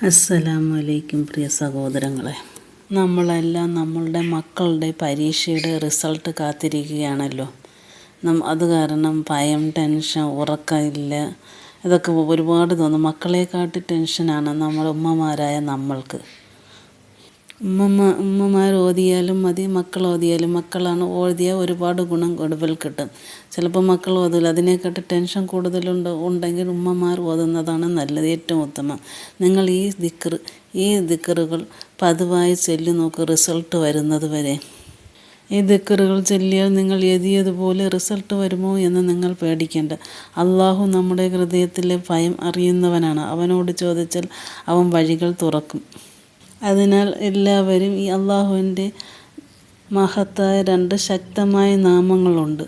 അസ്സലാമു അലൈക്കും പ്രിയ സഹോദരങ്ങളെ, നമ്മളെല്ലാം നമ്മളുടെ മക്കളുടെ പരീക്ഷയുടെ റിസൾട്ട് കാത്തിരിക്കുകയാണല്ലോ. അത് കാരണം ഭയം, ടെൻഷൻ, ഉറക്കമില്ല, ഇതൊക്കെ ഒരുപാട് തോന്നും. മക്കളെക്കാട്ടി ടെൻഷനാണ് നമ്മൾ ഉമ്മമാരായ നമ്മൾക്ക്. ഉമ്മമാർ ഓതിയാലും മതി, മക്കൾ ഓതിയാലും മക്കളാണ് ഓതിയാൽ ഒരുപാട് ഗുണം കൂടുതൽ കിട്ടും. ചിലപ്പോൾ മക്കൾ ഓതില്ല, അതിനെക്കാട്ടി ടെൻഷൻ ഉണ്ടെങ്കിൽ ഉമ്മമാർ ഓതുന്നതാണ് നല്ലത്, ഏറ്റവും ഉത്തമം. നിങ്ങൾ ഈ ദിക്റുകൾ പതിവായി ചൊല്ലി നോക്ക്, റിസൾട്ട് വരുന്നത് വരെ. ഈ ദിക്റുകൾ ചൊല്ലിയാൽ നിങ്ങൾ എഴുതിയതുപോലെ റിസൾട്ട് വരുമോ എന്ന് നിങ്ങൾ പേടിക്കേണ്ട. അള്ളാഹു നമ്മുടെ ഹൃദയത്തിലെ ഭയം അറിയുന്നവനാണ്. അവനോട് ചോദിച്ചാൽ അവൻ വഴികൾ തുറക്കും. അതിനാൽ എല്ലാവരും ഈ അള്ളാഹുവിൻ്റെ മഹത്തായ 2 ശക്തമായ നാമങ്ങളുണ്ട്.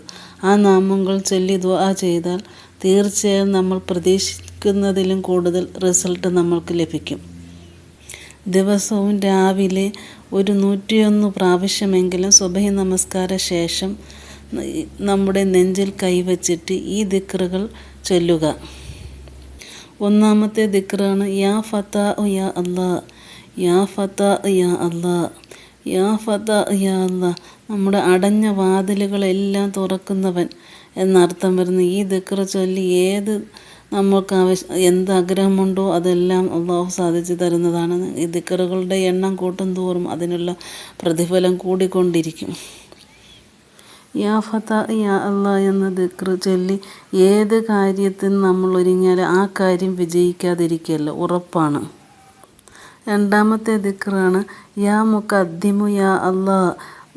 ആ നാമങ്ങൾ ചൊല്ലി ദുആ ചെയ്താൽ തീർച്ചയായും നമ്മൾ പ്രതീക്ഷിക്കുന്നതിലും കൂടുതൽ റിസൾട്ട് നമ്മൾക്ക് ലഭിക്കും. ദിവസവും രാവിലെ ഒരു 101 പ്രാവശ്യമെങ്കിലും സുബഹി നമസ്കാര ശേഷം നമ്മുടെ നെഞ്ചിൽ കൈവച്ചിട്ട് ഈ ദിക്റുകൾ ചൊല്ലുക. ഒന്നാമത്തെ ദിക്റാണ് യാ ഫത്താഹ് യാ അല്ലാഹ്, യാ ഫത്താഹ് യാ അല്ലാഹ്, യാ ഫത്താഹ് യാ അല്ലാഹ്. നമ്മുടെ അടഞ്ഞ വാതിലുകളെല്ലാം തുറക്കുന്നവൻ എന്നർത്ഥം വരുന്ന ഈ ദിക്റ് ചൊല്ലി നമുക്ക് എന്ത് ആഗ്രഹമുണ്ടോ അതെല്ലാം അള്ളാഹു സാധിച്ചു തരുന്നതാണ്. ഈ ദിക്റുകളുടെ എണ്ണം കൂട്ടും തോറും അതിനുള്ള പ്രതിഫലം കൂടിക്കൊണ്ടിരിക്കും. യാ ഫത്താഹ് യാ അല്ലാഹ് എന്ന ദിക്റ് ചൊല്ലി ഏത് കാര്യത്തിന് നമ്മൾ ഒരുങ്ങിയാലും ആ കാര്യം വിജയിക്കാതിരിക്കില്ല, ഉറപ്പാണ്. രണ്ടാമത്തെ ദിക്റാണ് യാ മുഖദ്ദിമു യാ അല്ലാഹ്,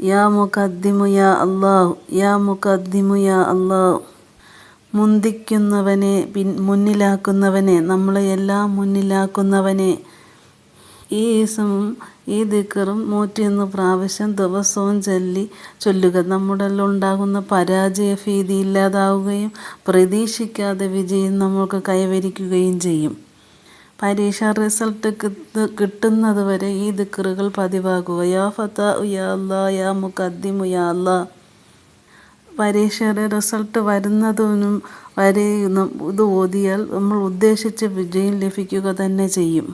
യാ മുഖദ്ദിമു യാ അല്ലാഹ്, യാ മുഖദ്ദിമു യാ അല്ലാഹ്. മുന്തിക്കുന്നവനെ, മുന്നിലാക്കുന്നവനെ, നമ്മളെ എല്ലാം മുന്നിലാക്കുന്നവനെ. ഈ ദിക്റും 101 പ്രാവശ്യം ദിവസവും ചൊല്ലുക. നമ്മുടെ ഉണ്ടാകുന്ന പരാജയ ഭീതി ഇല്ലാതാവുകയും പ്രതീക്ഷിക്കാതെ വിജയം നമ്മൾക്ക് കൈവരിക്കുകയും ചെയ്യും. പരീക്ഷ റിസൾട്ട് കിട്ടുന്നത് വരെ ഈ ദിക്റുകൾ പതിവാക്കുക. യാ ഫത്താഹ് യാ അല്ലാഹ്, യാ മുഖദ്ദിമു യാ അല്ലാഹ്. പരീക്ഷയുടെ റിസൾട്ട് വരുന്നതിനും വരെ ഇത് ഓതിയാൽ നമ്മൾ ഉദ്ദേശിച്ച വിജയം ലഭിക്കുക തന്നെ ചെയ്യും.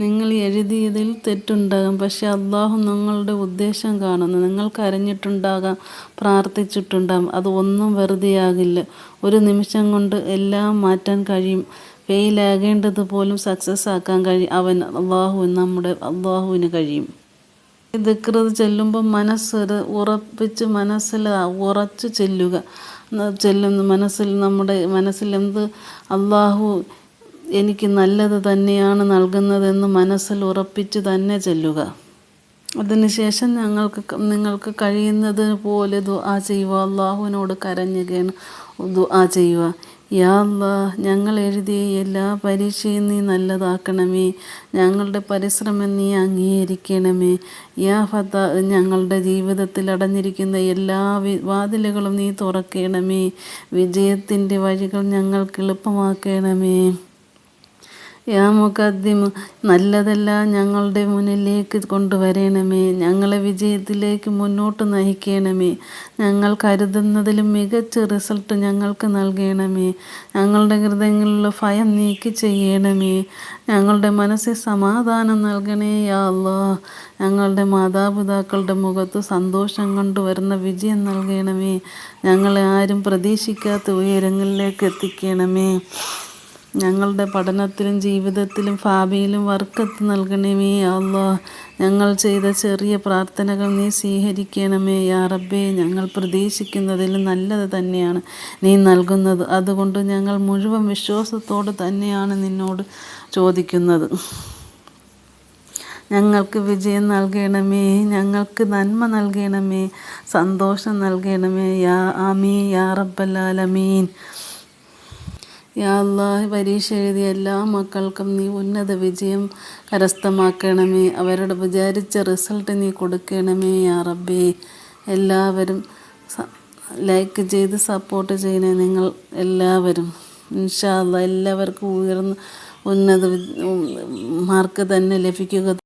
നിങ്ങൾ എഴുതിയതിൽ തെറ്റുണ്ടാകാം, പക്ഷേ അള്ളാഹു നിങ്ങളുടെ ഉദ്ദേശം കാണുന്നു. നിങ്ങൾ കരഞ്ഞിട്ടുണ്ടാകാം, പ്രാർത്ഥിച്ചിട്ടുണ്ടാകാം, അത് ഒന്നും വെറുതെയാകില്ല. ഒരു നിമിഷം കൊണ്ട് എല്ലാം മാറ്റാൻ കഴിയും. ഫെയിലാകേണ്ടത് പോലും സക്സസ് ആക്കാൻ കഴിയും. നമ്മുടെ അള്ളാഹുവിന് കഴിയും. ഈ ദിക്റ് ചെല്ലുമ്പോൾ ഉറപ്പിച്ച് മനസ്സിൽ ഉറച്ചു നമ്മുടെ മനസ്സിൽ എന്ത് അള്ളാഹു എനിക്ക് നല്ലത് തന്നെയാണ് നൽകുന്നതെന്ന് മനസ്സിൽ ഉറപ്പിച്ച് തന്നെ ചെല്ലുക. അതിനുശേഷം നിങ്ങൾക്ക് കഴിയുന്നത് പോലെ ദുആ ചെയ്യുക. അള്ളാഹുവിനോട് കരഞ്ഞുകയാണ് ദുആ ചെയ്യുക. യാ അല്ലാഹ്, ഞങ്ങൾ എഴുതിയ എല്ലാ പരീക്ഷയും നീ നല്ലതാക്കണമേ. ഞങ്ങളുടെ പരിശ്രമം നീ അംഗീകരിക്കണമേ. യാ ഫത്താഹ്, ഞങ്ങളുടെ ജീവിതത്തിൽ അടഞ്ഞിരിക്കുന്ന എല്ലാ വാതിലുകളും നീ തുറക്കണമേ. വിജയത്തിൻ്റെ വഴികൾ ഞങ്ങൾക്ക് എളുപ്പമാക്കണമേ. യാ മുഖദ്ദിമു, നല്ലതെല്ലാം ഞങ്ങളുടെ മുന്നിലേക്ക് കൊണ്ടുവരണമേ. ഞങ്ങളെ വിജയത്തിലേക്ക് മുന്നോട്ട് നയിക്കണമേ. ഞങ്ങൾ കരുതുന്നതിലും മികച്ച റിസൾട്ട് ഞങ്ങൾക്ക് നൽകണമേ. ഞങ്ങളുടെ ഹൃദയങ്ങളിലുള്ള ഭയം നീക്കി ചെയ്യണമേ. ഞങ്ങളുടെ മനസ്സിൽ സമാധാനം നൽകണേ യാ അല്ലാഹ്. ഞങ്ങളുടെ മാതാപിതാക്കളുടെ മുഖത്ത് സന്തോഷം കൊണ്ടുവരുന്ന വിജയം നൽകണമേ. ഞങ്ങളെ ആരും പ്രതീക്ഷിക്കാത്ത ഉയരങ്ങളിലേക്ക് എത്തിക്കണമേ. ഞങ്ങളുടെ പഠനത്തിലും ജീവിതത്തിലും ഭാവിയിലും ബർക്കത്ത് നൽകണമേ യാ അല്ലാഹ്. ഞങ്ങൾ ചെയ്ത ചെറിയ പ്രാർത്ഥനകൾ നീ സ്വീകരിക്കണമേ യാ റബ്ബേ. ഞങ്ങൾ പ്രതീക്ഷിക്കുന്നതിലും നല്ലത് തന്നെയാണ് നീ നൽകുന്നത്. അതുകൊണ്ട് ഞങ്ങൾ മുഴുവൻ വിശ്വാസത്തോടെ തന്നെയാണ് നിന്നോട് ചോദിക്കുന്നത്. ഞങ്ങൾക്ക് വിജയം നൽകണമേ, ഞങ്ങൾക്ക് നന്മ നൽകണമേ, സന്തോഷം നൽകണമേ. യാ ആമീൻ യാ റബ്ബൽ ആലമീൻ. യാ അല്ലാഹ്, പരീക്ഷ എഴുതിയ എല്ലാ മക്കൾക്കും നീ ഉന്നത വിജയം കരസ്ഥമാക്കണമേ. അവരുടെ വിചാരിച്ച റിസൾട്ട് നീ കൊടുക്കണമേ യാ റബ്ബേ. എല്ലാവരും ലൈക്ക് ചെയ്ത് സപ്പോർട്ട് ചെയ്യണേ. നിങ്ങൾ എല്ലാവരും ഇൻഷാ അല്ലാഹ് എല്ലാവർക്കും ഉന്നത മാർക്ക് തന്നെ ലഭിക്കുക.